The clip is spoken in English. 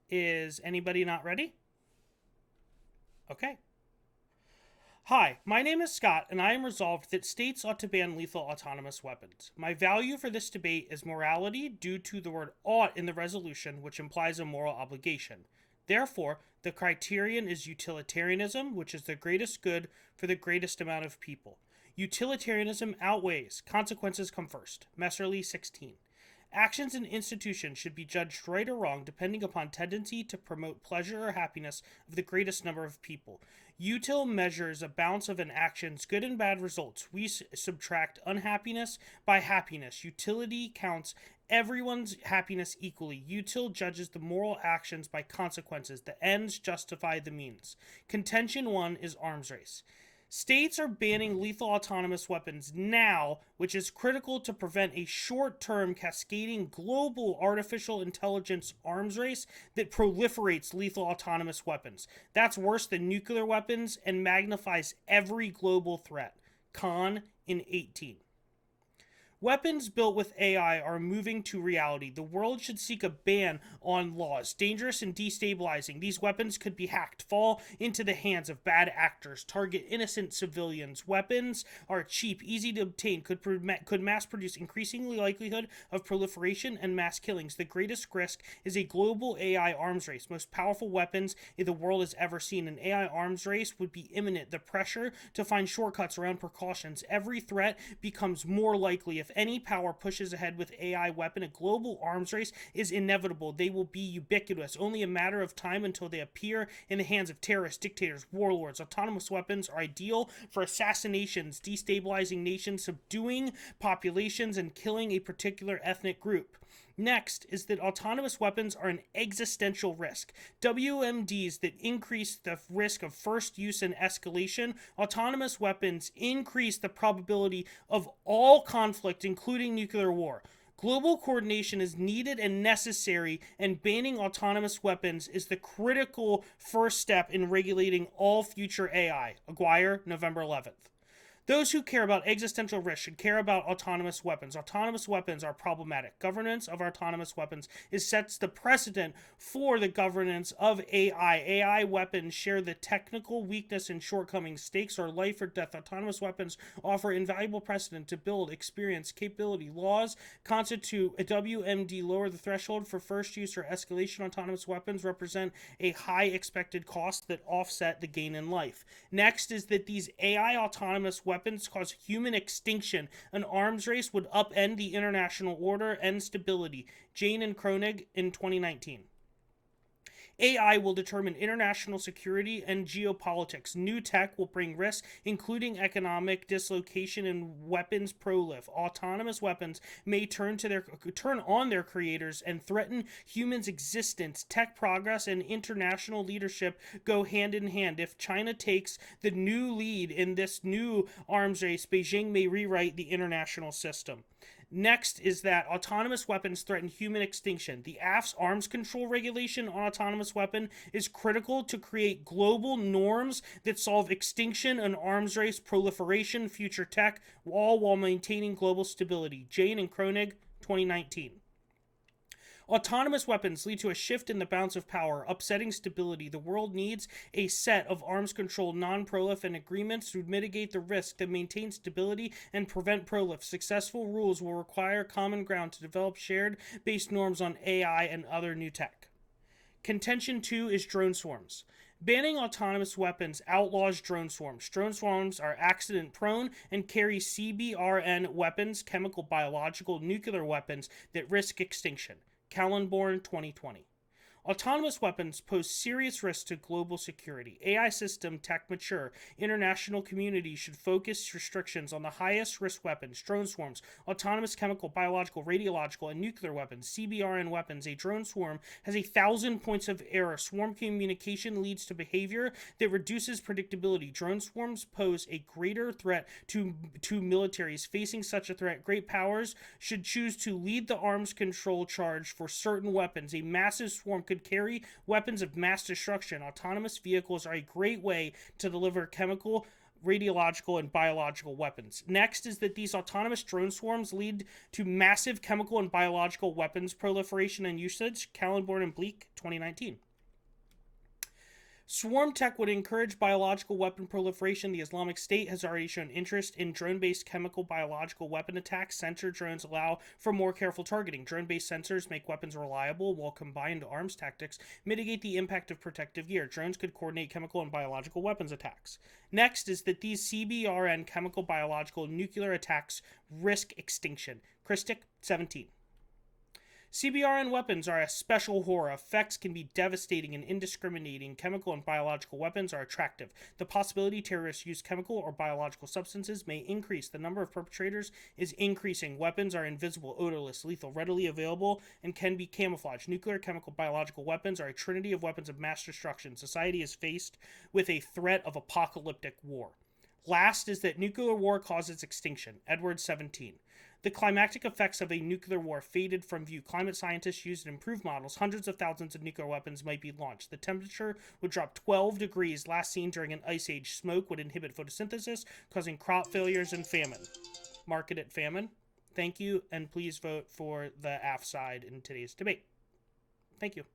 Is anybody not ready? Okay. Hi, my name is Scott, and I am resolved that states ought to ban lethal autonomous weapons. My value for this debate is morality due to the word ought in the resolution, which implies a moral obligation. Therefore, the criterion is utilitarianism, which is the greatest good for the greatest amount of people. Utilitarianism outweighs, consequences come first. Messerly 16. Actions and institutions should be judged right or wrong depending upon tendency to promote pleasure or happiness of the greatest number of people. Util measures a balance of an action's good and bad results. We subtract unhappiness by happiness. Utility counts everyone's happiness equally. Util judges the moral actions by consequences. The ends justify the means. Contention 1 is arms race. States are banning lethal autonomous weapons now, which is critical to prevent a short term cascading global artificial intelligence arms race that proliferates lethal autonomous weapons. That's worse than nuclear weapons and magnifies every global threat. Con in 18. Weapons built with AI are moving to reality. The world should seek a ban on laws. Dangerous and destabilizing. These weapons could be hacked, fall into the hands of bad actors, target innocent civilians. Weapons are cheap, easy to obtain, could mass produce increasingly likelihood of proliferation and mass killings. The greatest risk is a global AI arms race. Most powerful weapons the world has ever seen. An AI arms race would be imminent. The pressure to find shortcuts around precautions. Every threat becomes more likely. If any power pushes ahead with AI weapon, a global arms race is inevitable. They will be ubiquitous, only a matter of time until they appear in the hands of terrorists, dictators, warlords. Autonomous weapons are ideal for assassinations, destabilizing nations, subduing populations, and killing a particular ethnic group. Next is that autonomous weapons are an existential risk. WMDs that increase the risk of first use and escalation. Autonomous weapons increase the probability of all conflict, including nuclear war. Global coordination is needed and necessary, and banning autonomous weapons is the critical first step in regulating all future AI. Aguirre, November 11th. Those who care about existential risk should care about autonomous weapons. Autonomous weapons are problematic. Governance of autonomous weapons sets the precedent for the governance of AI. AI weapons share the technical weakness and shortcomings. Stakes are life or death. Autonomous weapons offer invaluable precedent to build experience, capability. Laws constitute a WMD lower the threshold for first use or escalation. Autonomous weapons represent a high expected cost that offset the gain in life. Next is that these AI autonomous weapons cause human extinction. An arms race would upend the international order and stability. Jane and Kronig in 2019. AI will determine international security and geopolitics. New tech will bring risks, including economic dislocation and weapons prolif. Autonomous weapons may turn on their creators and threaten humans' existence. Tech progress and international leadership go hand in hand. If China takes the new lead in this new arms race, Beijing may rewrite the international system. Next is that autonomous weapons threaten human extinction. The AF's arms control regulation on autonomous weapon is critical to create global norms that solve extinction and arms race proliferation, future tech, all while maintaining global stability. Jane and Kronig, 2019. Autonomous weapons lead to a shift in the balance of power, upsetting stability. The world needs a set of arms control, non-proliferation agreements to mitigate the risk, that maintain stability and prevent prolif. Successful rules will require common ground to develop shared-based norms on AI and other new tech. Contention 2 is drone swarms. Banning autonomous weapons outlaws drone swarms. Drone swarms are accident prone and carry CBRN weapons, chemical, biological, nuclear weapons that risk extinction. Kallenborn, 2020. Autonomous weapons pose serious risks to global security. AI system tech mature. International community should focus restrictions on the highest risk weapons, drone swarms, autonomous chemical, biological, radiological, and nuclear weapons, CBRN weapons. A drone swarm has 1,000 points of error. Swarm communication leads to behavior that reduces predictability. Drone swarms pose a greater threat to militaries. Facing such a threat, great powers should choose to lead the arms control charge for certain weapons. A massive swarm could carry weapons of mass destruction. Autonomous vehicles are a great way to deliver chemical radiological, and biological weapons. Next is that these autonomous drone swarms lead to massive chemical and biological weapons proliferation and usage. Kallenborn and Bleak, 2019. Swarm tech would encourage biological weapon proliferation. The Islamic State has already shown interest in drone-based chemical biological weapon attacks. Sensor drones allow for more careful targeting. Drone-based sensors make weapons reliable, while combined arms tactics mitigate the impact of protective gear. Drones could coordinate chemical and biological weapons attacks. Next is that these CBRN chemical, biological, nuclear attacks risk extinction. Christic, 17. CBRN weapons are a special horror. Effects can be devastating and indiscriminating. Chemical and biological weapons are attractive. The possibility terrorists use chemical or biological substances may increase. The number of perpetrators is increasing. Weapons are invisible, odorless, lethal, readily available, and can be camouflaged. Nuclear, chemical, biological weapons are a trinity of weapons of mass destruction. Society is faced with a threat of apocalyptic war. Last is that nuclear war causes extinction. Edward, 17. The climactic effects of a nuclear war faded from view. Climate scientists used improved models. Hundreds of thousands of nuclear weapons might be launched. The temperature would drop 12 degrees, last seen during an ice age. Smoke would inhibit photosynthesis, causing crop failures and famine. Market it famine. Thank you, and please vote for the AF side in today's debate. Thank you.